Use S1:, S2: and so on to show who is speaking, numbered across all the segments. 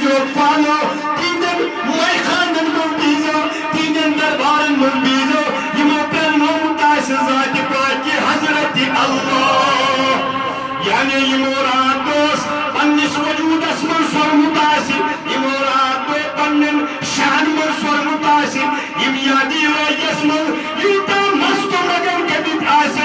S1: لوگ فالو تیندن مائی خاندن من بیزو تیندن دربارن من بیزو یمو پر نومت آس ذات پاک حضرت اللہ یعنی یمو رات دوس پنس وجود اسمن سرمت آس یمو رات دو پنن شان من سرمت آس یم یادی رایس من یوتا مستو مگن کبت آس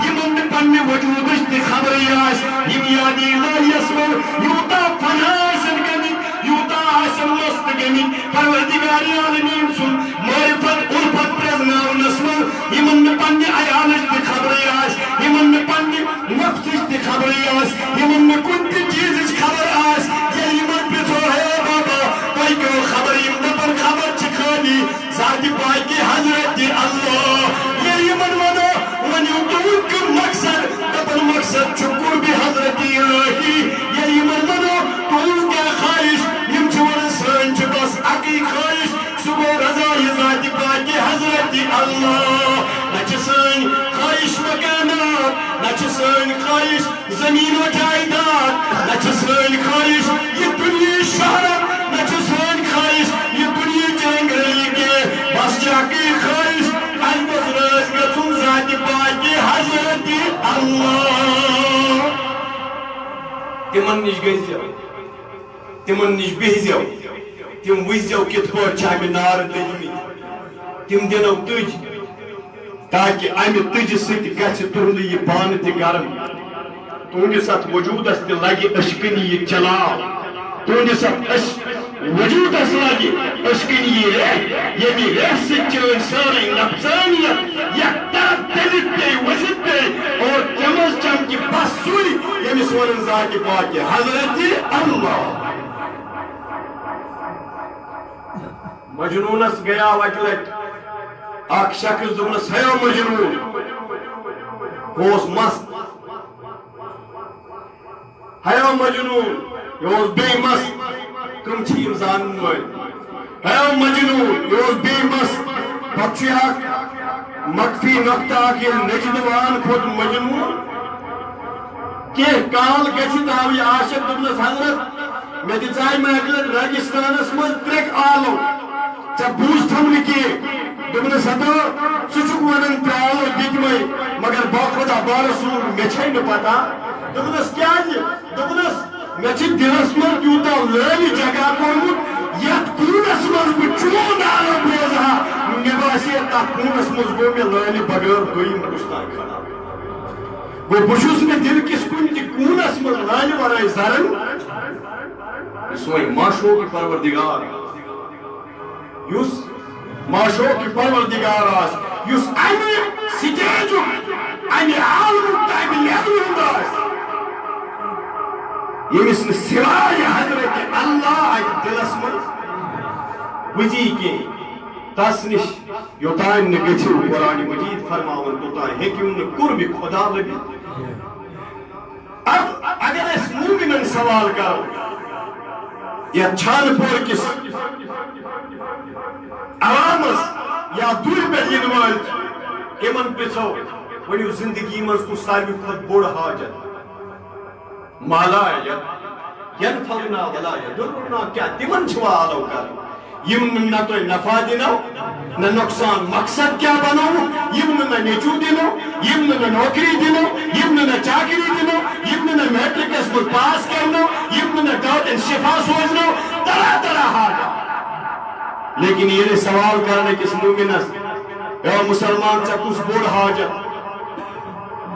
S1: یمن پنن وجودش تی خبری آس یم یادی رایس من یوتا فناسن کبت یوتا آسن مست کبت پروردگاری عالمین سن معرفت الفت پرزناو نسمن یمن پنن عیالش تی خبری آس یمن پنن نفسش تی خبری آس یمن کنت چیزش خبر آس یا یمن پتو ہے بابا کوئی کو خبر یم نبر خبر چکھانی ذات پاکی حضرت اللہ یا یمن ونو ونیو تو مقصد دبن مقصد چکور بھی حضرت الہی یا یمن ونو تو کیا خواہش یم چور سرنچ بس اکی خواہش صبح رضا ذات پاکی حضرت اللہ نچ سن خواہش مکانات نچ سن خواہش زمین و جائیداد نچ سن خواہش یہ دنیا شہرت نچ سن خواہش یہ دنیا جنگ رہی کے بس جاکی خواہش البت رز گژھُن ذات پاکی حضرت اللہ تمن نش گژھو تمن نش بہزو تم وزو کت پٲٹھۍ چھِ امہِ نار دٔجمٕتۍ تم دِنو تُج تاکہ امہ تجہ سۭتۍ گژھِ تُہُنٛد یہِ بانہٕ تہِ گرم تُہنٛدِس اتھ وجوٗدس تہِ لگہِ أشکٔنی یہِ چلاو تُہنٛدِس اتھ وجوٗدس لگہِ أشکٔنی یہِ ریٚح ییٚمہِ ریٚح سۭتۍ چٲنۍ سٲرٕے نفسانیت یتھ طرف تٔلِتھ پیٚیہِ ؤسِتھ پیٚیہِ اور تَمہِ منٛز چمکہِ بس سُے ییٚمِس ونان ذاتِ پاکہِ حضرت اللہ مجنونس گیا اکہ لٹ اخ شخص دس ہے مجنون گوس مست ہے مجنون یہ بی مست تم چھ زان ول ہے مجنون یہ بی مست پتہ اخ مخفی نقطہ اخ نجدوان کھوت مجنون کہ کال گھت آو یہ عاشق دس حضرت مے دے میں اکہ لٹ ریگستانس من ترک آلو ژے بوٗز تھوٚو نہٕ کینٛہہ دوٚپنس ہتو ژٕ چھُکھ ونان پیالو دِتمے مگر باخدا بارسوٗل مےٚ چھے نہٕ پتہ دوٚپنس کیازِ دوٚپنس مےٚ چھِ دِلس منٛز تیوٗتاہ لٲلہِ جگہ کوٚرمُت یتھ کوٗنس منٛز بہٕ چون آلو بوزٕ ہا مےٚ باسے تتھ کوٗنس منٛز گوٚو مےٚ لٲلہِ بغٲر دوٚیِم گُستاخ خدا گوٚو بہٕ چھُس نہٕ دِلہِ کِس کُنہِ تہِ کوٗنس منٛز لٲلہِ ورٲے زرن سوے معشوق پروردگار یُس معشوق پروردگار آس یُس امہِ سٹیجُک امہِ عالمُک تہٕ امہِ لیولہِ ہُنٛد آسہِ ییٚمِس نہٕ سوائے حضرت اللہ اتہِ دلس منٛز بُزی کینٛہہ تس نِش یوٚتانۍ نہٕ گٔژھِو قرآنِ مجیٖد فرماوان توٚتانۍ ہیٚکِو نہٕ قُربِ خۄدا لٔبِتھ اگر أسۍ مومِنن سوال کرو یتھ چھانہٕ پورِ کِس عوامس یا دوٗرِ پٮ۪ٹھ یِنہٕ وٲلۍ چھِ یِمن پرٛژھو ؤنِو زندگی منٛز کُس ساروی کھۄتہٕ بوٚڑ حاجت مالا ینفعنا ولا یضرنا کیا تمن چھوا آلو کر یم نہ تۄہہِ نفع دِنو نہ نۄقصان مقصد کیا بنو یم نہ نیچو دِنو یم نہ نوکری دِنو یم نہ چاکری دِنو یم نہ میٹرکس منٛز پاس کرنو یم نہ ڈاکٹر شفا سوزنو طرح طرح حاجت لیکن یہ سوال کرنے کس مومنس اے مسلمان ژےٚ کُس بوٚڑ حاجت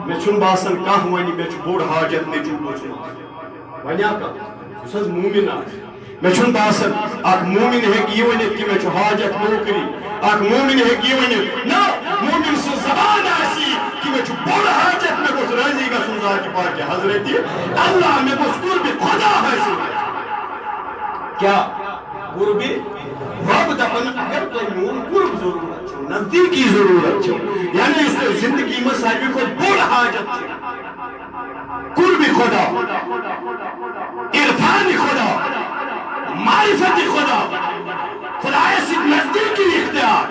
S1: مےٚ چھُنہٕ باسان کانٛہہ وَنہِ مےٚ چھُ بوٚڑ حاجت نیچوٗ بوٗزمُت وَنیا کانٛہہ یُس حظ مومِن آسہِ مےٚ چھُنہٕ باسان اکھ مومِن ہیٚکہِ یہِ ؤنِتھ کہِ مےٚ چھُ حاجت نوکری اکھ مومِن ہیٚکہِ یہِ ؤنِتھ نہ مومِن سٕنٛز زبان آسہِ یہِ کہِ مےٚ چھُ بوٚڑ حاجت مےٚ گوٚژھ رٲضی گژھُن ذاتِ پاکہِ حضرت اللہ مےٚ گوٚژھ قُربِ خۄدا حٲصِل کیا قُربِ رب دپان اگر تۄہہِ میون قُرب ضروٗرت چھُو نزدیٖکی ضروٗرت چھُو یعنی یُس تۄہہِ زندگی منٛز ساروی کھۄتہٕ بوٚڑ حاجت چھُ قُربِ خۄدا عرفانِ خۄدا معرفت خدا خدایس سۭتۍ نزدیٖکی اختیار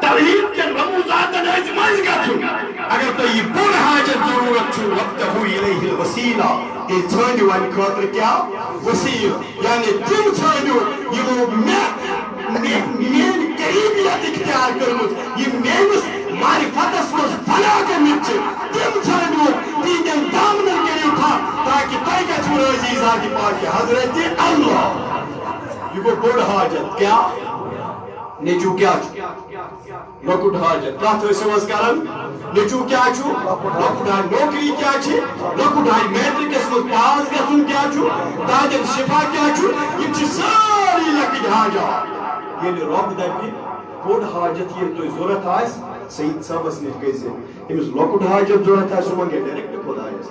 S1: توحیٖد کٮ۪ن رموٗزاتن تنازع مز گژھُن اگر تۄہہِ یہِ بوٚڑ حاجت ضروٗرت چھُ وابتغوا الیہ الوسیلہ تیٚلہِ ژھٲنٛڈِو اَمہِ خٲطرٕ کیٛاہ وسیٖلہٕ یعنی تِم ژھٲنٛڈِو یِمو میٛٲنۍ قریٖبیت اختیار کٔرمٕژ یِم میٛٲنِس معرفتس منٛز فنا گٔمٕتۍ چھِ تِم ژھٲنٛڈِو تِہنٛدٮ۪ن دامنن کٔرِو تھپھ تاکہِ تۄہہِ گژھِوٕ رٲضی ذاتِ پاکہِ حضرتِ اللہ یہ گو بوڑ حاجت کیا نیچو کیا چھو لکٹ حاجت کات ٲسِو حظ کران نیچو کیا چھو لکٹ حاجت نوکری کیا چھِ لکٹ حاجت میٹرکس منٛز پاس گژھُن کیا چھو دادٮ۪ن شفا کیا چھو یِم چھِ سٲری لۄکٕٹۍ حاجات ییٚلہِ رۄب دپہِ بوٚڑ حاجت ییٚلہِ تۄہہِ ضروٗرت آسہِ سعید صٲبس نِش گٔژھِو أمِس لۄکُٹ حاجت ضروٗرت آسہِ سُہ منٛگہِ ڈایریکٹ خۄدایس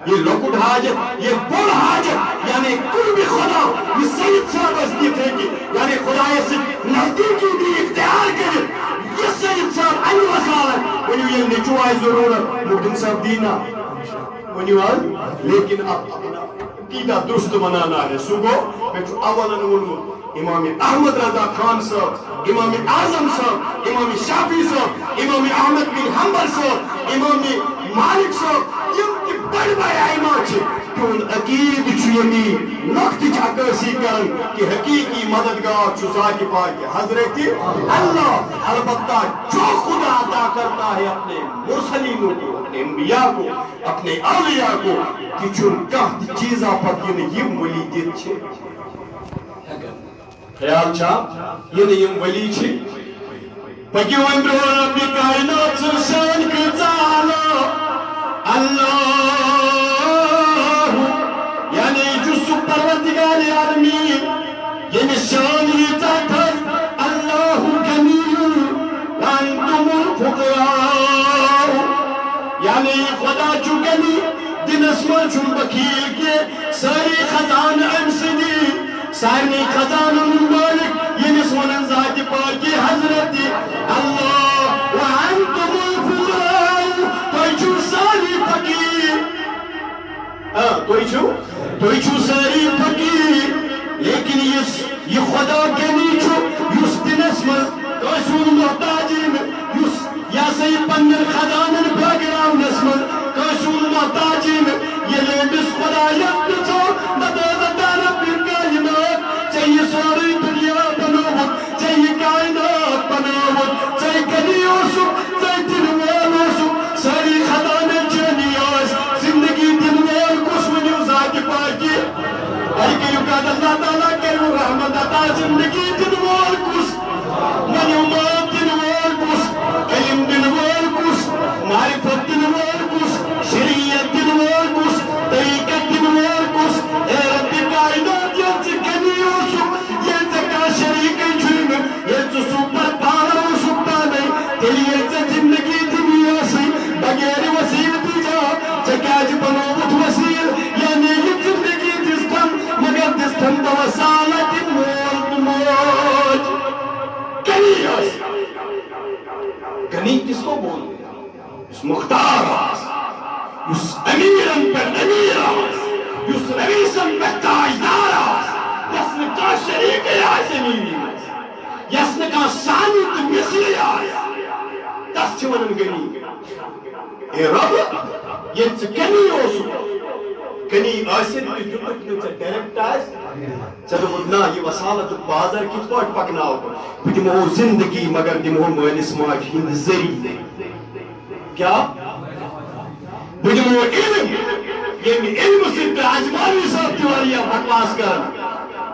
S1: یہ لۄکُٹ حاجت یہ بوٚڑ حاجت یعنی قربِ خدا یہ سعید صٲبس دِتھ ہیٚکہِ یعنی خۄدایس سۭتۍ نزدیٖکی دی اختیار کٔرِتھ یہ سعید صٲب امہِ وسالت ؤنِو ییٚلہِ نیٚچوٗ آسہِ ضروٗرت مُقدم صٲب دیٖنا ؤنِو حظ لیکن تیٖتاہ درست بنانا ہے سُہ گوٚو مےٚ چھُ اولن ووٚنمُت امام احمد رضا خان صٲب امام اعظم صٲب امام شافی صٲب امام احمد بن حنبل صٲب امام مالک صٲب یم تہِ بڑ بڑ ائمہ چھِ تِہُنٛد عقیٖدٕ چھُ ییٚمی نۄقتٕچ عکٲسی کران کہ حقیٖقی مددگار چھُ ذاتِ پاکہِ حضرتِ اللہ البتہ جو خدا عطا کرتا ہے اپنے مرسلینوں کو اپنے انبیاء کو اپنے اولیاء کو تہِ چھُنہٕ کانٛہہ تہِ چیٖزا پتہٕ یِنہٕ یِم ؤلی دِتھ چھِ خیال چھا یِنہٕ یِم ؤلی چھِ پٔکِو وۄنۍ برٛونٛہہ رۄبِ کائنات سٕنٛز شان کۭژاہ اعلیٰ اللہ یعنی یہ چھُ سُہ پروردگار عالمیٖن ییٚمِس شان ییٖژاہ تھٔز اللہ غنی وانتم الفقراء یعنی خدا چھُ غنی دِنس منٛز چھُنہٕ بخیل کینٛہہ سٲری خزانہٕ أمۍ سٕنٛدی سارنٕے خزانن ہُنٛد مٲلِک ییٚمِس ونان ذاتِ پاکہِ حضرتِ اللہ وانتم الفقراء تُہۍ چھِو سٲری فقیٖر تُہۍ چھِو سٲری فقیٖر لیکن یہِ خدا غنی چھُ یُس دِنس منٛز کٲنٛسہِ ہُنٛد محتاجی نہٕ یُس یہِ ہسا یہِ پننٮ۪ن خزانن بٲگراونس منٛز کٲنٛسہِ ہُنٛد محتاجی نہٕ ییٚلہِ أمِس خۄدایس پرٛژھو ژےٚ یہِ سورُے دُنیا بنووُتھ ژےٚ یہِ کائنات بنووُتھ ژےٚ غنی اوسُکھ ژےٚ دِنہٕ وول اوسُکھ سٲری خزانن چٲنی ٲسۍ زندگی دِنہٕ وول کُس ؤنِو ذاتِ پاکہِ وۄنۍ کٔرِو کتھ اللہ تعالیٰ کٔرِو رحمت عطا زندگی دِنہٕ وول کُس ؤنِو مٲل دِنہٕ وول کُس علم دِنہٕ وول کُس معرفت دِنہٕ وول کُس شریعت دِنہٕ وول کُس طریقت دِنہٕ وول کُس اے ربِ کائنات ییٚلہِ ژٕ غنی اوسُکھ ییٚلہِ ژےٚ کانٛہہ شریٖکٕے چھُے نہٕ ییٚلہِ ژٕ سوٗپر پاور اوسُکھ پانے تیٚلہِ ییٚلہِ ژےٚ زندگی دِنی ٲسٕے بغیر وسیٖلہٕ تیٖژاہ ژےٚ کیٛازِ بنووُتھ وسیٖلہٕ یعنی یہِ زندگی دِژتھن مگر دِژتھن بوسالت مول تہٕ موج غنی ٲسۍ غنی کِس کو بولتے یُس مختار آسہِ یُس امیٖرن پٮ۪ٹھ امیٖر آسہِ یُس رئیٖسن پٮ۪ٹھ تاجدار آسہِ یس نہٕ کانٛہہ شریٖکٕے آسہِ امیٖری منٛز یس نہٕ کانٛہہ ثانی تہٕ مثلی آسہِ تس چھِ ونان غنی اے رب ییٚلہِ ژٕ غنی اوسُکھ غنی ٲسِتھ تہِ دیُتُکھ نہٕ ژےٚ ڈایریکٹ آسہِ ژےٚ دوٚپُکھ نہ یہِ وسالتُک بازر کِتھ پٲٹھۍ پکناوٕ بہٕ بہٕ دِمہو زندگی مگر دِمہو مٲلِس ماجہِ ہٕنٛدِ ذٔریعہٕ کیٛاہ بہٕ دِمہو علم ییٚمہِ علمہٕ سۭتۍ تہِ اجمالی صٲب تہِ واریاہ بکواس کران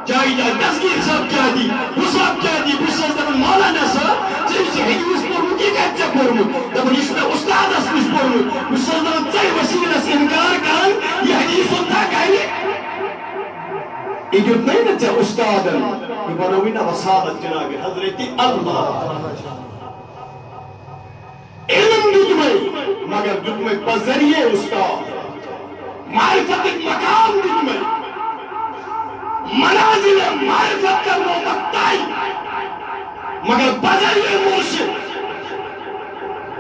S1: جایہِ جایہِ دستگیٖر صٲب کیٛاہ دی ہُہ صٲب کیٛاہ دی بہٕ چھُس دپان مولانا صٲب ژےٚ یُس یہِ حدیٖث پوٚرمُت یہِ کتہِ ژےٚ پوٚرمُت دپان یہِ چھُ مےٚ اُستادس نِش پوٚرمُت بہٕ چھُس دپان ژَے وسیٖلس اِنکار کران یہِ حدیٖث اوٚنتھا گرِ یہِ دیُتنَے نہٕ ژےٚ اُستادن یہِ بنووٕے نہ وسالت جنابِ حضرتِ اللہ علم دیُتمَے مگر دیُتمَے بذریعہ استاد معرفتٕکۍ مقام دیُتمَے منازل معرفت کرنو مقتائی مگر بذریعہ مرشد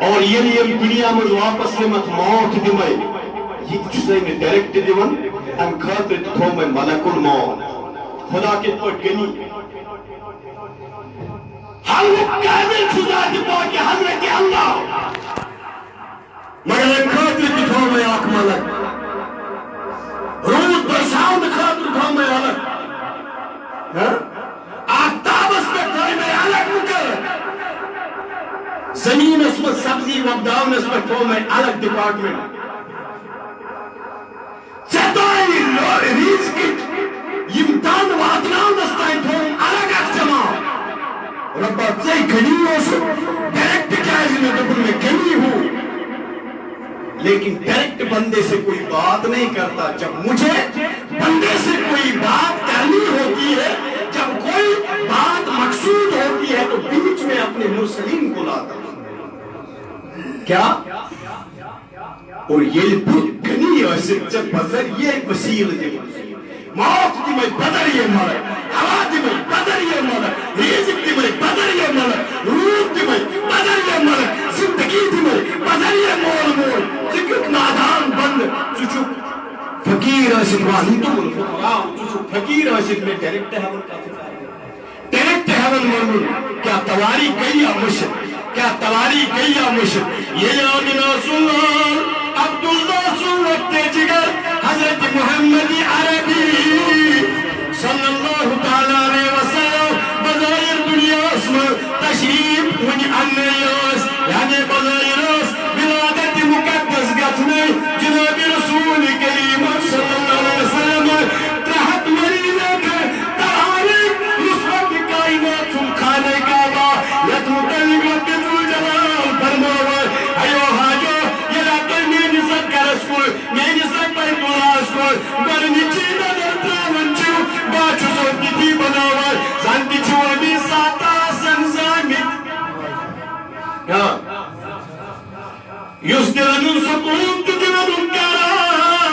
S1: اور ییٚلہِ یِم دُنیا منٛز واپس یِمَتھ موت دِمَے یہِ تہِ چھُسَے نہٕ ڈایریکٹ دِوان اَمہِ خٲطرٕ تہِ تھوٚومَے ملک الموت خدا کِتھ پٲٹھۍ غنی حلق قابل چھ ذات پاک حضرت اللہ مگر خاطر تہ تھو میں اخ ملک رود برساؤن خاطر تھو میں الگ آفتابس پہ تھو میں الگ مقرر زمین اس میں سبزی وبداؤنس پہ تھو میں الگ ڈپارٹمنٹ چتائی رزق یم دان واتناونس تائیں تھو الگ اخ جماعت ربا ژے غنی اوس ڈائریکٹ کیازِ میں دوپن میں غنی ہوں لیکن ڈائریکٹ بندے سے کوئی بات نہیں کرتا جب مجھے بندے سے کوئی بات کرنی ہوتی ہے جب کوئی بات مقصود ہوتی ہے تو بیچ میں اپنے مرسلین کو لاتا ہوں کیا اور یہ بہت غنی ٲسِتھ ژےٚ بدر یہ وسیل دِوان موت دِمے بدر یہ ملک ہوا دِمے بدر یہ ملک رزق دِمے بدر یہ ملک روح دِمے بدر یہ ملک زندگی دِمے بدر یہ مول مول ژٕ کیُتھ نادان بند ژٕ چھُکھ فقیٖر ٲسِتھ وانتون ژٕ چھُکھ فقیٖر ٲسِتھ مےٚ ڈایریکٹ ہیوان ڈایریکٹ ہیوان ووٚنمُت کیٛاہ تواری گٔے یا مٔشِد کیا تواری گئی یا مشد یہ آمنا سلال عبداللہ سنت جگر حضرت محمد عربی صلی اللہ تعالیٰ علیہ وسلم بظاہر دنیا اسم تشریف ونی انیاس یعنی بظاہر اس ولادت مقدس گتنے جناب رسول کریم صلی اللہ علیہ وسلم تحت مریضہ کر تحریک رسوت کائنات خانہ کعبہ یت متعلق یُس دِلن سکوٗن تہٕ دِلن قرار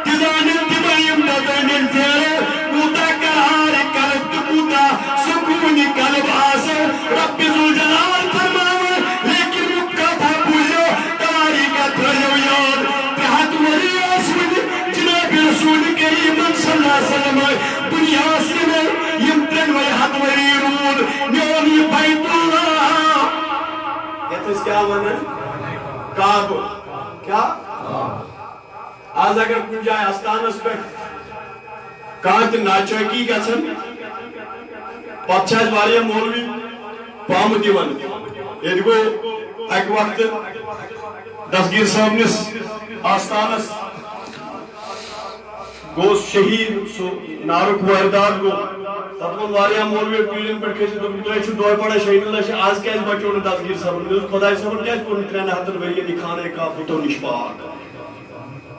S1: دِزانن دِمیم دَدٲنِن پھیرٕ کوٗتاہ قرار قلب تہٕ کوٗتاہ سکوٗن قلب آسو رب ذوالجلال فرماوان لیکن کتھا بوٗزِو تواریٖخ تھٲیِو یاد 300 ؤری ٲسۍ وُنہِ جناب رسول کریٖمن صلی اللہ علیہ وسلم دُنیاہس منٛز یِم 300 ؤری روٗد مےٚ اوٚن یہِ بیت اللہ یتھ أسۍ کیٛاہ وَنان کعبہ کیا آج اگر کن جائے استانس پہ کانت ناچوکی گژھن پتہ چھِ واریاہ مولوی پامہٕ دِوان ییٚتہِ گوٚو اکہِ وقتہٕ دستگیر صٲبنِس آستانس گوٚو شہید سُہ نارُک واردات گوٚو تتھ ووٚن واریاہ مولوی پیٖرن پٮ۪ٹھ کھٔسِتھ دوٚپُکھ تُہۍ چھِو دۄہ پڑھان شہیٖد اللہ چھِ آز کیٛازِ بچو نہٕ دستگیر صٲبن مےٚ دوٚپُس خۄداے صٲبن کیٛازِ کوٚر نہٕ 300 ؤرین یہِ خانہ کعبہ پھٕٹو نِش پاک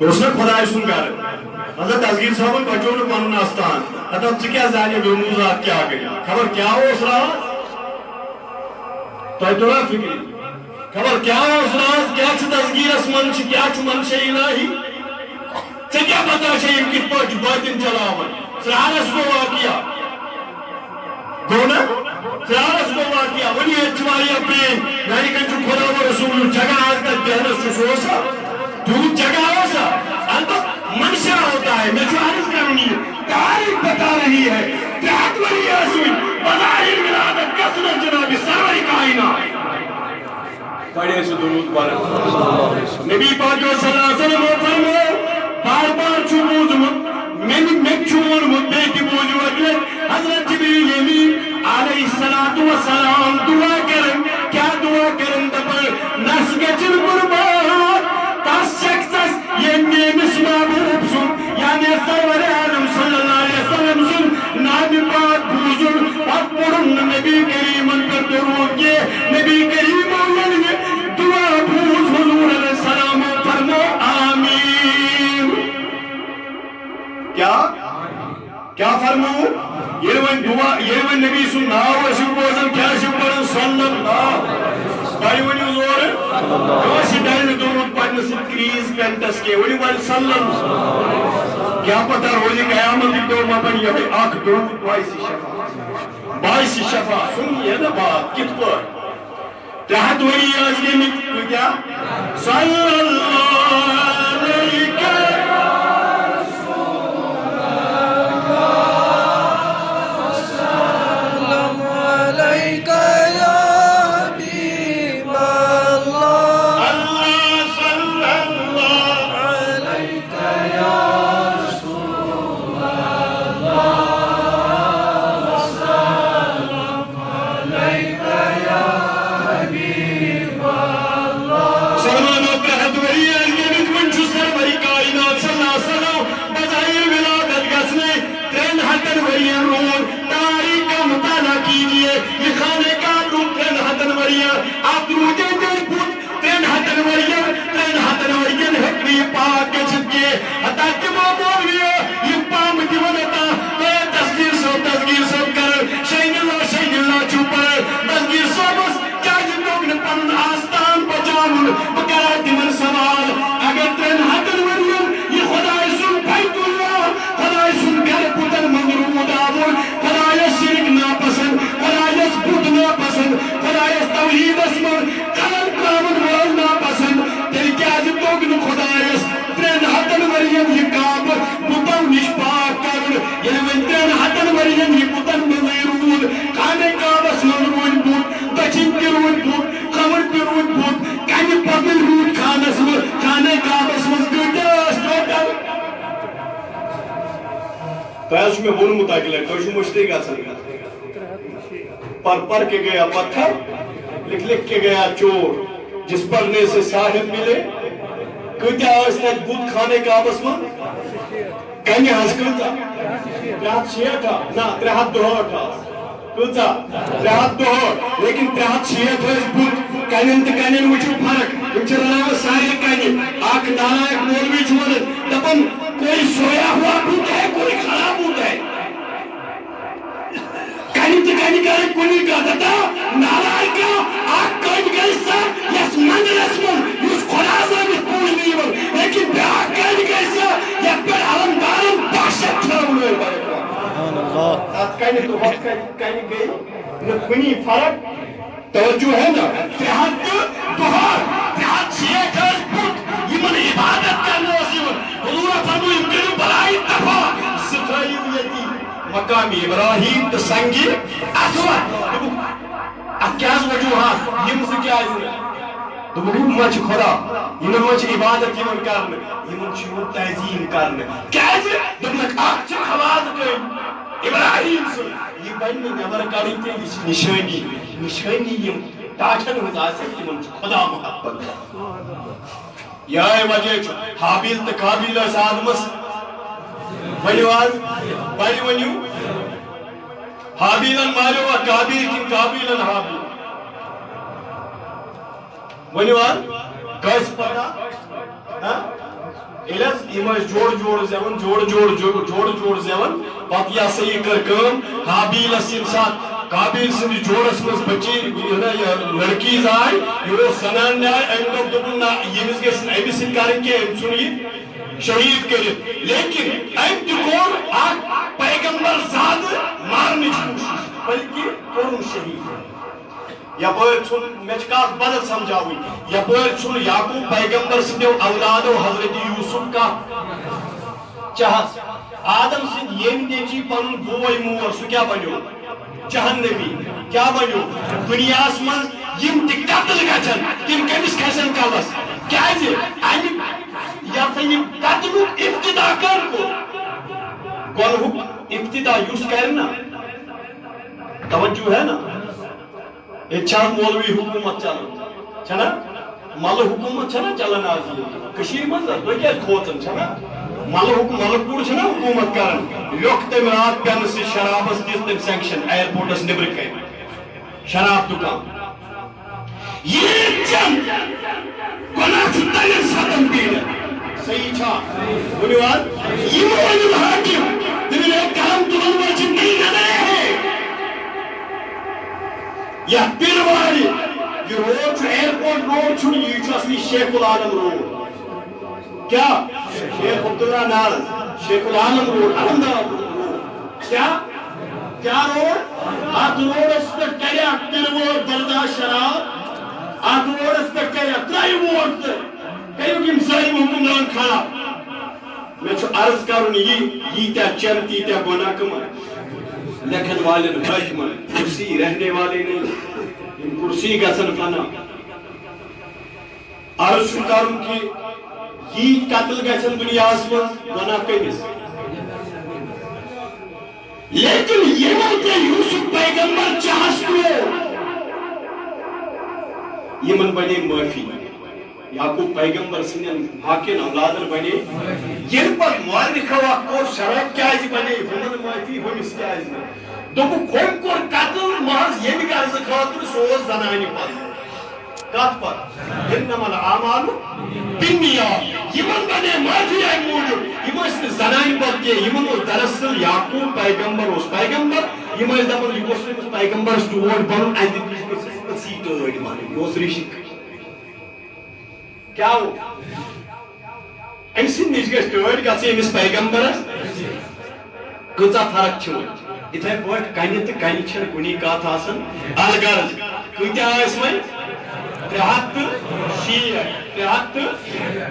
S1: یہِ اوس نا خۄداے سُنٛد گرٕ مطلب دستگیر صٲبن بچو نہٕ پنُن آستان دپان ژٕ کیٛاہ زانکھ رموٗزات کیٛاہ گٔے خبر کیٛاہ اوس راز تۄہہِ توٚرا فِکرِ خبر کیٛاہ اوس راز کیٛاہ چھُ دستگیرس منٛز چھِ کیٛاہ چھُ منشا الہی ژےٚ کیٛاہ پتہ چھے یِم کِتھ پٲٹھۍ چھِ بٲطِن چلاوان ژرارس گوٚو واقعہ گوٚو نا ژرارس گوٚو واقعہ وۄنۍ ییٚتہِ چھِ واریاہ پرٛٲنۍ میانہِ کِنۍ چھُ خۄدا و رسوٗل جگہ آز تتھ بیہنس چھُ سُہ اوسا تیوٗت جگہ اوسا البتہ منشا ہوتا ہے میں چھُ عرض کرُن یہِ تاریخ بتا رہی ہے 300 ؤری ٲسۍ وُنہِ بظاہر ولادت گژھنس جناب سارے کائنات پڑھے سُہ درود پڑھن نبی پاک صلی اللہ علیہ وسلم فرموو بار بار چھُ بوٗزمُت مےٚ چھُ ووٚنمُت بیٚیہِ تہِ بوٗزِو اکہِ لٹہِ حضرت جبریل امین علیہ الصلوۃ والسلام دعا کرن کیا دعا کرن دپان نس گژھن قربان تس شخصس ییٚمۍ میٲنِس محبوب سُنٛد یعنی سرور عالم صلی اللہ علیہ وسلم سُنٛد نامہِ پاک بوٗزُن پتہٕ پوٚرُن نہٕ نبی کریٖمن پٮ۪ٹھ درود کینٛہہ نبی کریٖمو ووٚن مےٚ دعا بوٗز حضور علیہ السلام فرمو آمین کیا فرمو یہ وۄنۍ دعا یہ وۄنۍ نبی سُنٛد ناو ٲسِو بوزان کیٛاہ ٲسِو پران صلی اللہ تۄہہِ ؤنِو زورٕ کٲنٛسہِ ڈلہِ نہٕ درود پرنہٕ سۭتۍ کریٖز پینٹس کینٛہہ ؤنِو وۄنۍ صلی اللہ کیا پتہ روزِ قیامتٕکۍ دۄہ ما بنہِ یِہوٚے اکھ درود باعث شفا سُنیے نا بات کِتھ پٲٹھۍ 300 ؤری ٲسۍ گٔمٕتۍ کۭتیاہ صلی اللہ علیہ تیز میں بولوں متاقل ہے کوئی مشتے گا سن پر کے گیا پتھر لکھ کے گیا چور جس پرنے سے صاحب ملے کتیا آستا بود کھانے کا آبس میں کہیں ہنس کتا ترہت شیعہ تھا نا ترہت دوہر تھا کتا ترہت دوہر لیکن ترہت شیعہ تھا اس بود کہیں وچو فرق وچو رہا سارے کہیں آنکھ دانا ایک مولوی چھوڑے تپن کوئی سویا ہوا بود ہے کوئی کھڑا بود ہے کہیں کرے کنی کا دتا نارائی کا آنکھ کہیں گئیسا یس مندر اسمن یس خلازہ میں پوچھ نہیں بل لیکن بیاہ کہیں گئیسا یا پر علم دارم باشت چھڑا ہوئے بارے آت کہیں تو وقت کہیں گئی نہ کنی فرق توجہ ہے نا تحت بہار تحت شیعہ کھاس بود یہ من عبادت کرنے واسیون حضور فرمو امکنو بلائی دفع سترائی ویتی مقام ابراہیم تو سنگی اسود اکیاز وجوہات یہ مجھے کیا ہے تو وہ مچ خدا یہ مچ عبادت یہ من کرنے یہ من چیون تحظیم کرنے کیسے دبنک آخ چھ خواز کریں ابراہیم سے یہ بنی نمر کاری تے نشانی نشانی یہ تاچن ہوتا ہے کہ من خدا محبت یا وجہ چھو حابیل تا قابیل اس آدمس ونیواز باری ونیو حابیلن مارو و قابیل کن قابیلن حابیل ونیواز کس پتا ایلس ایماش جوڑ زیون پت یا سی کرکم حابیل اسیم ساتھ قابیل سندی جوڑس مز بچی لڑکی زائی یہ سنان نائے ایم دبن یمس گیسن ایمی سن کارن کے ایم سنی شہید کرے لیکن ایم دکور آگ پیغمبر زاد مارنے کوشش بلکہ کرن شہید یا پوئر چھن مچکات بدل سمجھاوئی یا پوئر چھن یعقوب پیغمبر سندیو اولادو حضرت یوسف کا چاہت آدم سند یہ نیچی پن بوئی مور سو کیا بنیو جہنمی کیا بنیو دنیا اسمن یم تک قتل گچن تم کمس کھسن کلس کیا ہے یا فیم قتلو ابتدا کر کو کون ابتدا یوز کرنا توجہ ہے نا یہ چاند مولوی حکومت چلن چھنا مال حکومت چھنا چلن آزی کشیر منظر تو کیا کھوتن چھنا مال پور چھنا حکومت کرن لوک تم رات پین سے شرابس دیس تم سینکشن ایرپورٹس نبر کئی شراب دکان یہ چند گناہ چھتاین ستم پینے صحیح چھا ونیوان یہ مولوی حاکم دمین ایک کلم تلن وچن نہیں نظر ہے یا پیرواری یہ روڈ چھو ایرپورٹ روڈ چھو یہ چھو اصلی شیخ العالم روڈ کیا شیخ عبداللہ نارد شیخ العالم روڈ علمدار روڈ کیا روڈ آت روڈ اس پر کریا پیروار برداشت شراب آت روڈ اس پر کریا ترائی ووٹ کہیو کہ مسائم حکمران کھڑا میں چھو عرض کروں یہ تیا چنتی تیا گناہ کمان لکھن والے حکمن کرسی رہنے والے نہیں ان کرسی کا سنفانا عرض کروں کہ یہ قتل گژھن دنیا من گناہ کمس لیکن یہ یوسف پیغمبر چاہس یمن بنے معافی یعقوب پیغمبر سندین باقین اولادن بنے یہ پت مورخو کور شراب کیاز بنے ہمن معافی ہمس کیاز دوپک ہم کور قتل محض یمہ غرض خاطر سوز زنانہ پت کت پت انما الاعمال بالنیات یمن بنے معافی ام موجود یم اس زنانہ پت کے یمن دراصل یعقوب پیغمبر اس پیغمبر یم دپن یہ اس پیغمبر ٹوٹ بن ات سی ٹوٹ مان یہ رشک کیا ہو ام سن نش گھس ٹوٹ گژھِ امس پیغمبرس کۭژاہ فرق چھِ اتھے پٲٹھۍ کنہِ تہٕ کنہِ چھنہٕ کُنی کتھ آسان الغرض کۭتیاہ ٲسۍ وۄنۍ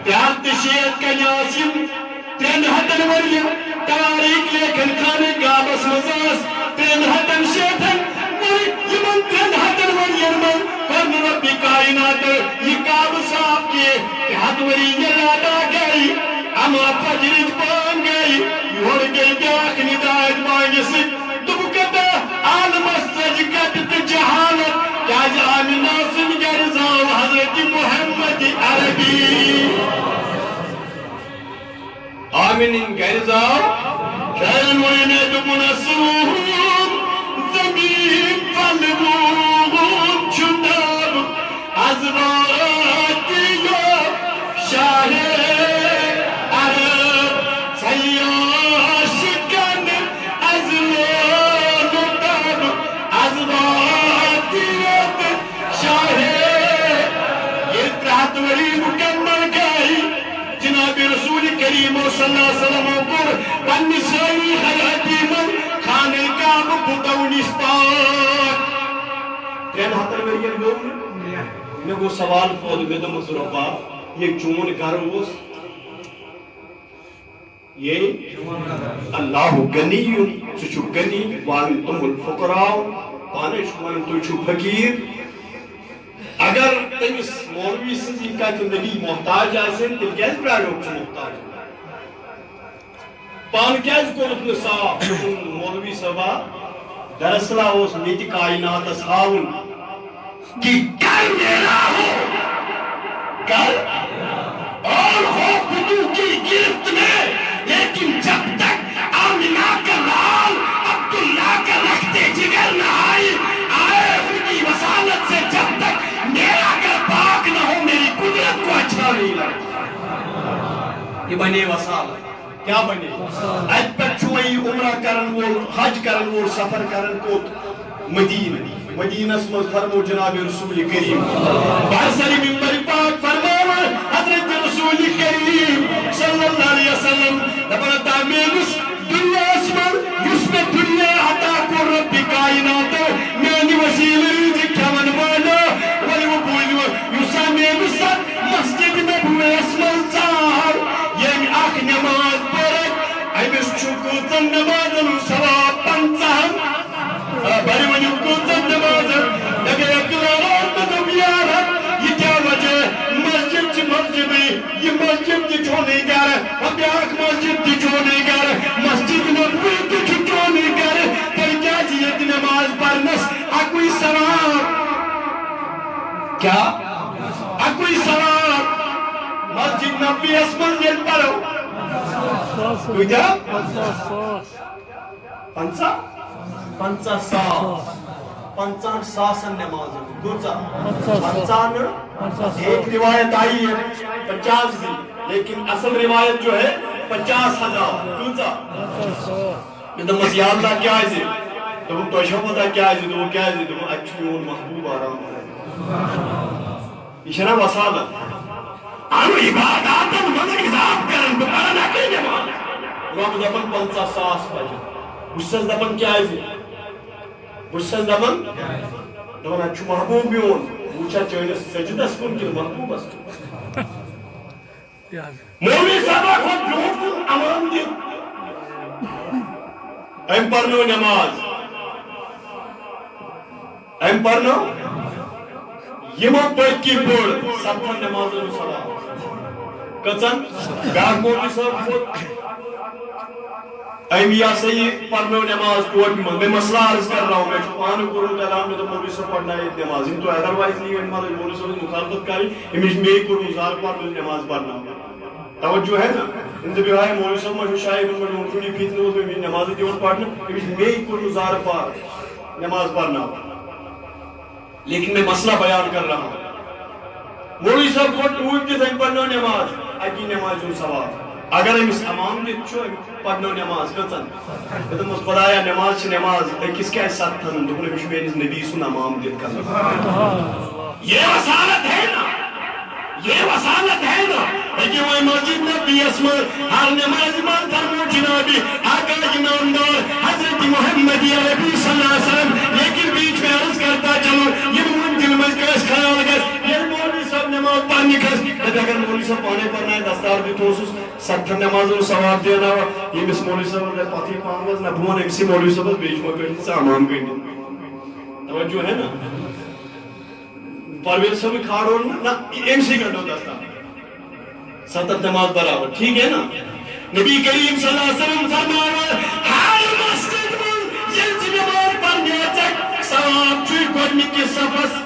S1: 360 کنہِ آسہٕ یِم 300 ؤرۍ تاریخ لیکھن خانہ کعبس منٛز ٲس 360 ؤری یِمن 300 ؤرین منٛز کوٚر نہٕ رۄبہِ کائنات یہِ کعبہٕ صاف کینٛہہ 300 ؤری ییٚلہِ ادا گٔے اما فجرٕچ بانگ گٔے یورٕ گٔے بیٛاکھ نِدایت بانگہِ سۭتۍ دوٚپُکھ عالمس ژٔجہِ کتہِ تہٕ جہالت کیٛازِ آمِنہ سٕنٛدِ گرِ زاو حضرت محمد عربی آمِنٕنۍ گرِ زاو شاعرن ونے دوٚپُن اصوٗل زمیٖن پلوُن چھُ ناو حضرت شاہ عرب سیاح شکن از لون تب حضرت شاہ یہ 300 ؤری مکمل گئی جناب رسول کریم صلی اللہ علیہ وسلم پر پنہ ساری حیاتی من خانہ کعبہ بُتو نش پاک 300 ؤری گو مے گو سوال پود مے دوٚپمَس رۄبا یہ چون گھر اوس یہ اللہ غنی ژٕ چھُکھ غنی وانتم الفقراء پانے چھُ ونان تُہۍ چھِو فقیٖر اگر تٔمِس مولوی سٕنٛزی کتھِ نبی محتاج آسن تیٚلہِ کیٛازِ پرٛاریوکھ ژٕ محتاج پانہٕ کیٛازِ کوٚرُکھ نہٕ صاف دوٚپُن مولوی صٲبا دراصل اوس مےٚ تہِ کائناتس ہاوُن کہ کر میرا ہو کر اور ہو خودو کی گرفت میں لیکن جب تک آمنہ کا لال عبداللہ کا رکھتے جگر نہ آئے ان کی وصالت سے جب تک میرا گھر پاک نہ ہو میری قدرت کو اچھا نہیں لگتا یہ بنے وصالت کیا بنے اج پہ چھوئی عمرہ کرن وول حج کرن وول سفر کرن کو مدینس مز فرمو جناب رسول کریم بارسری ممبر پاک فرمو حضرت رسول کریم صلی اللہ علیہ وسلم دپن تعمیلس دنیا اسمر یس میں دنیا عطا کو رب کائنات میانی وسیل رزق کھمن والا ولی وہ بولیو یسا میانس مسجد میں بوئے اسمر چار یہ اخ نماز پرک ایمس چھکو تن نماز ثواب 50 بڑی ونیو کوتن نماز لگے اقرار مدب یارت یہ کیا وجہ مسجد چی مسجد یہ مسجد کی چھونے گا اب یاک مسجد کی چھونے گا مسجد نبوی کی چھونے گا پر کیا جیت نماز پڑھنس اکوئی ثواب کیا اکوئی ثواب مسجد نبوی اسمن جل پڑھو کوئی جا 50 ساس نماز ایک روایت آئی ہے 50 بھی لیکن اصل روایت جو ہے 50,000 یا اللہ کیا ہے تم تو پتا کیا ہے وہ کیا ہے تم اچھی اور محبوب آرام یہ شنا وصالت انو عباداتن من حساب کرن بکرنا کی نماز رب دپن 50 ساس بجے بسس دپن کیا ہے بسس دپن دپن اچھو محبوب میون وچھا چٲنِس سجدس کُن کِنہٕ محبوبس کُن مولوی صاحبہ کھوت برونٛٹھ کُن امان دِتھ أمۍ پرنو نماز أمۍ پرنو یِمو پٔتۍ کِنۍ پوٚر 7 نمازن سلام کچن بیاکھ مولوی صاحب اہمیہ سے ہی پڑھنے نماز کوٹ میں مسئلہ عرض کر رہا ہوں میں پان کروں اعلان میں تو مولوی صاحب پڑھنا ہے نماز ان تو ادروائز نہیں ہے مولوی صاحب مخالفت کاری ہمیں میں کروں زار پڑھ نماز پڑھنا توجہ ہے نا ان دے بہائے مولوی صاحب مجھے شاید ان کو انٹھنی پیتنے ہوتے میں نماز دیون پڑھنا ہمیں میں کروں زار پڑھ نماز پڑھنا لیکن میں مسئلہ بیان کر رہا ہوں مولوی صاحب کو ٹوٹ کے تھے پڑھنا نماز اکی نماز جو ثواب اگر امس امام دت پڑھنو نماز کچن دس خدایا نماز نماز اکس کیا سات تھن دپن امس میس نبی سن امام دت کر یہ وسالت ہے نا یہ وسالت ہے نا کہ وہ مسجد نبی اسم ہر نماز من فرمو جنابی آقا امامدار حضرت محمد عربی صلی اللہ علیہ وسلم لیکن بیچ میں عرض کرتا چلو یہ من دل میں کس خیال گس یہ مولوی صاحب نماز پڑھنے کس اگر مولوی صاحب پانے پڑھنا ہے دستار بھی تو ستھن نماز اور ثواب دینا یہ مس مولوی صاحب نے پتہ پانوز نہ بون امسی مولوی صاحب بیچ میں کہیں سے امام کہیں توجہ ہے نا پرویز صاحب کھاڑو نا امسی گھنٹوں دستار ستھن نماز برابر ٹھیک ہے نا نبی کریم صلی اللہ علیہ وسلم فرمایا ہر مسجد میں یہ نماز پڑھنے چک ثواب چوئی کرنے کے صفحہ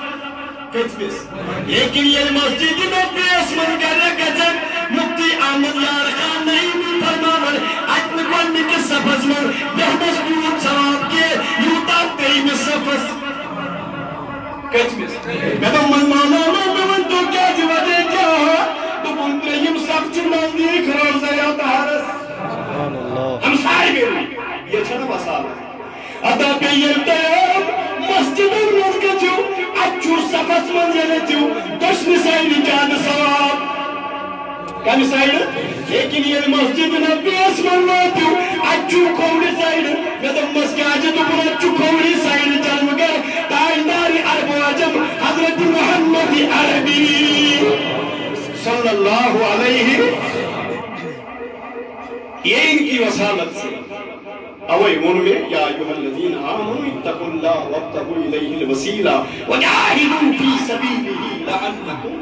S1: لیکن یہ مسجد نبی اسمن کرنے گجن مفتی احمد یار خان نہیں فرماور اتن کرنے کے صفحہ میں بہمس بیوت ثواب کے یوتا تیم صفحہ کچھ میں تو مانا میں تو کیا جوادے کیا تو منتریم سب چنال دیکھ روزہ یا تحرس ہم سائے گئے یہ چھنا مسالہ ادا پہ یہ تیاب مسجد المزگتیو اچھو سفس منزلتیو دشن سائن جان ثواب کمی سائن لیکن یہ مسجد نبی اسمان واتیو اچھو کوڑی سائن میں تو مسجد پر اچھو کوڑی سائن جان مگر تائنداری عرب و عجم حضرت محمد عربی صلی اللہ علیہ یہ ان کی وسالت سے اوئی منوے یا ایوہ الذین آمنوا اتقوا اللہ وابتغوا الیہ الوسیلہ وجاہدوا فی سبیلہ لعلکم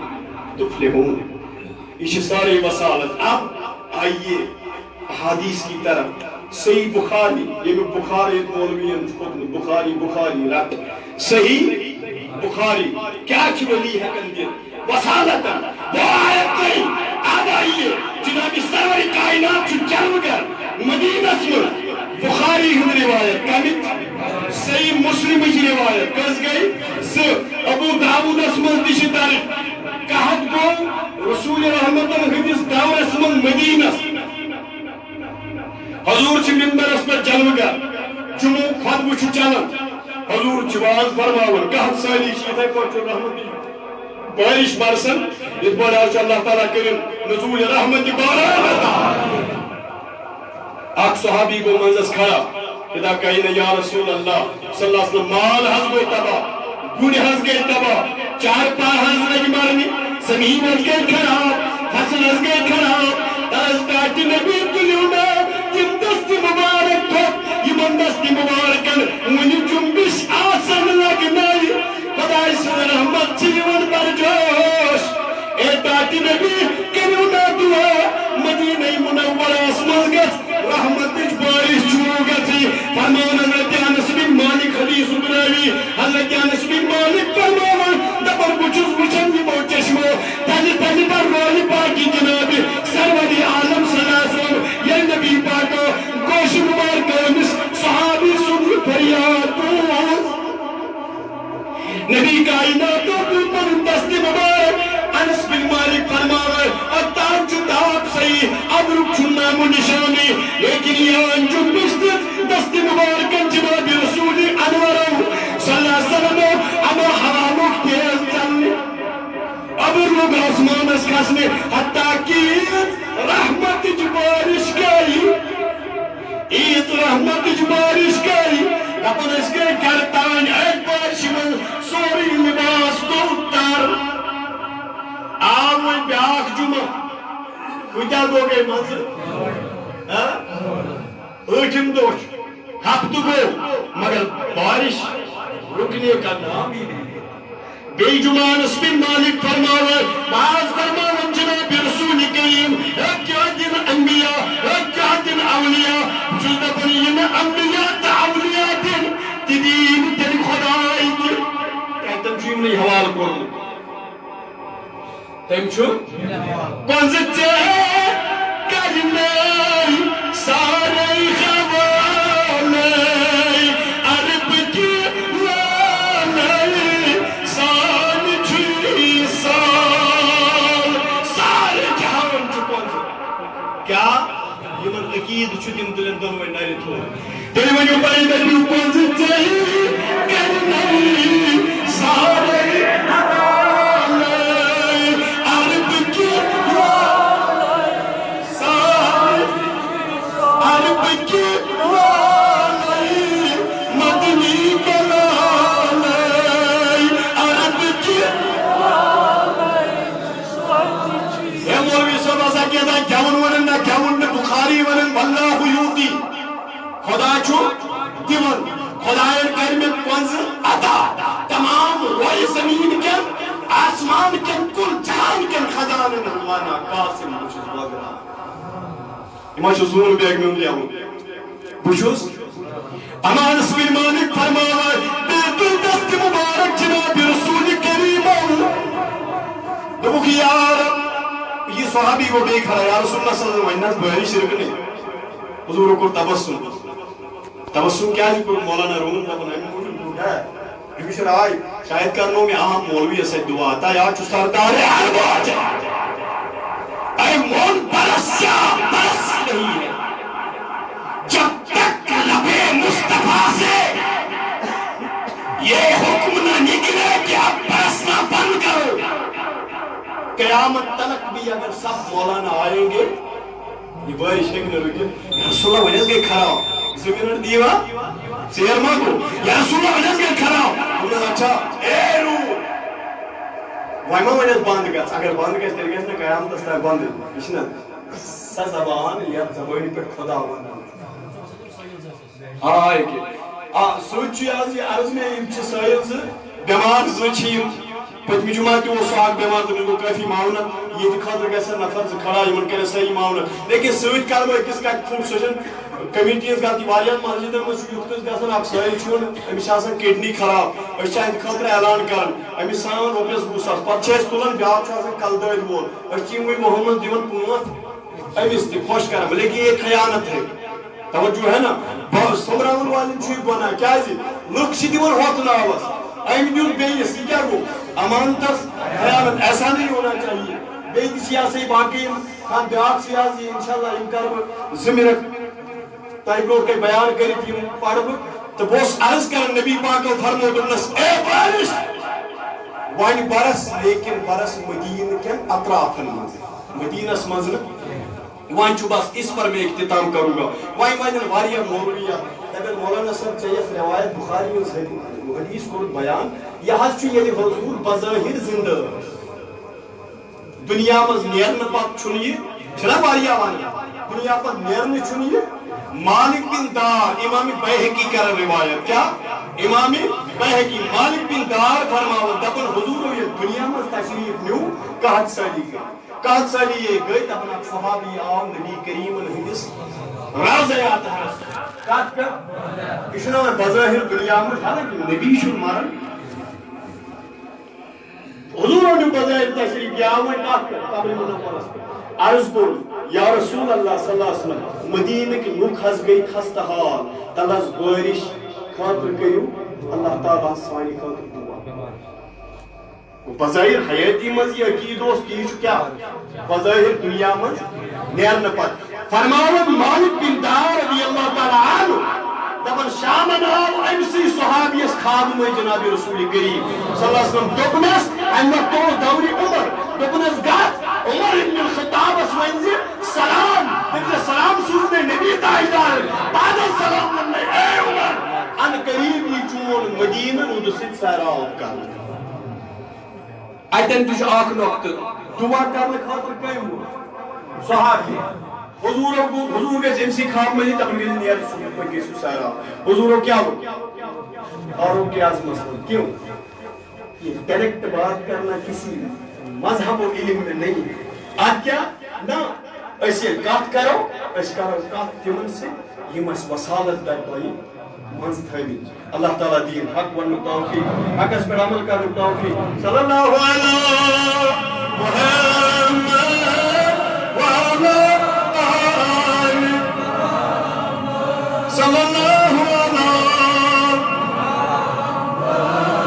S1: تفلحون یہ سارے وسالت اب آئیے حدیث کی طرف صحیح بخاری یہ میں بخاری مولوی بخاری رکھ صحیح بخاری کیا چولی ہے کندے وسالتا وہ آیت نہیں اب آئیے جناب سرور کائنات چل کر مدینہ سے بخاری ہند روایت کامت صحیح مسلم کی روایت کس گئی ابو داود اسمل تیشی تاریخ کہت کو رسول رحمت الحدیث دور اسمل مدینہ حضور چھ منبر اس پر جلوگا جمعہ خطب چھ چلن حضور چواز فرماور کہت سالی شیطہ کو چھ رحمت بارش برسن اس بار آج اللہ تعالیٰ کرن نزول رحمت باران اک صحابی کو منزس کھڑا خدا کہینا یا رسول اللہ صلی اللہ علیہ وسلم مال حض گئی تبا گوڑ حض گئی تبا چار پار حض لگی مارنی سمیم حض گئی خراب حسن حض گئی خراب ترز کاٹی نبی دلیونا جم دستی مبارک کو یہ من دستی مبارکن منی جنبش آسن لگنائی خدا اس رحمت چیون پر جوش اے کاٹی نبی کریونا دعا مدینہ منورہ اسمال گس رحمت بارش چوگا تھی فرمان حضرت انس بن مالک حدیث بناوی حضرت انس بن مالک فرمان دبر بچوز بچن دی بہت چشمو تاجی تاجی پر روحی پاکی جناب سروری عالم صلی اللہ علیہ وسلم یہ نبی پاکو گوش مبارک امس صحابی سنی فریاد نبی کائناتو پر دستی مبارک انس بن مالک فرمان اتاج تاپ صحیح اب رک چھنا منشانی لیکن یہ انجم بشتت دستی مبارکن جناب رسول انورو صلی اللہ علیہ وسلم اما حرامک تیز چلنے اب لوگ آسمان اس خسنے حتیٰ کی رحمت جبارش گئی عید رحمت جبارش گئی اپن اس کے کرتان ایک بارش میں سوری لباس تو اتر آوئی بیاک جمعہ کجا دو گئے منظر ایٹم دوش ہفتو گو مگر بارش رکنے کا نام ہی نہیں بے جمان اس بن مالک فرماور باز فرماور جناب رسول کریم انبیاء رجعت اولیاء جزد بنین انبیاء تا اولیاء دن تدین تن خدای دن کہتا چیم نہیں حوال کرو تم چھو کنزتے کرنے سارے خوالے عرب کی والے سال چھوئی سال سارے جہان چھو کنزتے کیا یہ من عقید چھو دن دلن دنوے ناری تھو تیلی ونیو پائی دنیو کنزتے کرنے سارے بخاری ونن واللہ یوتی خدا چھو دیون خدایان کرمت کنز عطا تمام روی زمین کن آسمان کن کل جہان کن خزانن وانا قاسم بچوز وغیرہ اما چھو زون بیگ میں لیا ہوں بچوز امان بن مالک فرمایا بالکل دست مبارک جناب رسول کریم دبو کی یار یہ صحابی کو دیکھ رہا ہے یا رسول اللہ صلی اللہ علیہ وسلم بہری شرک نہیں حضور کو تبسم کیا ہے کوئی مولانا رومن کا بنائے میں موجود ہے ڈویشن آئی شاید کرنوں میں اہم مولوی ایسے دعا آتا ہے یا چو سردار عرب آجا اے مون برسیا برس نہیں ہے جب تک لبے مصطفیٰ سے یہ حکم نہ نکلے کہ اب برسنا بند کرو قیامت تلک بھی اگر سب مولانا آئیں گے یہ بارش ہے کہ نہ رکے یا رسول اللہ ونیز گئے کھڑا ہو زمینر دیوا سیر ماں کو یا رسول اللہ ونیز گئے کھڑا ہو انہوں نے اچھا اے رو وائمہ ونیز باندھ گئے اگر باندھ گئے اس طریقے سے قیامت اس طرح باندھ اشنا سا زبان یا زبانی پر خدا باندھ آئے کہ سوچی آزی عرض میں امچہ سائل سے بیمار سوچی پتمی جماعتی وہ ساک بیمار تو کو کافی معاونت یہ خاطر کیسا نفر سے کھڑا یہ من کرے صحیح معاونت لیکن سوچ کرو کس کا خوب سوچن کمیٹیز گاتی واریات مسجد میں یوکتس گژھن اکھ سائل چھون امس آسان کڈنی خراب اس چاہت خاطر اعلان کرن امس سان روپیس 200 پتہ چھ تلن بیاکھ چھ آسان کلدٲدۍ وول اس چھ وی محمد دیون پونٛسہٕ امس تہ خوش کران لیکن یہ خیانت ہے توجہ ہے نا سمراون والن چھ بنا کیازِ لُکھ چھ دیون ہوت ناوس ام دیون بیس یہ کیا گو امانتس خیانت ایسا نہیں ہونا چاہیے بیت سیاسی باقی ہم بیاکھ سیاسی انشاءاللہ ان کر زمرت تائبرو کے بیان کری پڑھ تو بوس عرض کر نبی پاک فرمو دنس اے بارش وانی برس لیکن برس مدین کن اطرافن مدینس منزل وان چھو بس اس پر میں اختتام کروں گا وائن وائن واریہ مولویہ اگر مولانا صاحب چاہیے روایت بخاری میں حدیث کو بیان یہ حد چھو یہ حضور بظاہر زندہ دنیا مز نیرن پت چھنی چھنا واریہ وانا دنیا پر نیرن چھنی مالک بن دار امام بیہقی کر روایت کیا امام بیہقی مالک بن دار فرماو دپن حضور یہ دنیا مز تشریف نیو کہت سالی گئی کہت سالی یہ گئی دپن اک صحابی آو نبی کریم الحدیث رازہ آتا ہے کہت کر اشنا بظاہر دنیا مز حالانکہ نبی شن مارن حضور نے بظاہر تشریف کیا آو کہت کر قبر منورس عرض بول یا رسول اللہ صلی اللہ علیہ وسلم مدینہ کی لوگ ہز گئی خستہ حال تلس بارش خاطر کریو اللہ تعالیٰ سوانی خاطر دعا بظاہر حیاتی مز یہ عقید دوست یہ کیا بظاہر دنیا مز نیرن پت فرماون مالک بن دار رضی اللہ تعالیٰ عنہ دبن شامن آو امسی صحابی اس خواب میں جناب رسول کریم صلی اللہ علیہ وسلم دکنس احمد تو دوری عمر دکنس گات عمر ابن الخطاب اس منزل سلام دکھتے سلام سوزنے نبی تاجدار بعد السلام نے اے عمر ان قریب یہ چون مدینہ ندست سیراؤ کر ایتن تجھ آکھ نوکت دعا کرنے خاطر کئی ہوا صحابی حضور کے جنسی خواب میں تبلیغ نیر سنت پر کیسو سیراؤ حضور کیا ہو اور کیا از مسئلہ کیوں یہ ڈائریکٹ بات کرنا کسی مذہب و علم میں نہیں آج کیا نا اس یہ کات کرو اس کرو کات تمن سے یم اس وصالت در پائی منز تھوی اللہ تعالیٰ دین حق ون توفیق حق اس پر عمل کر توفیق صلی اللہ علیہ محمد وعلى آله صلی اللہ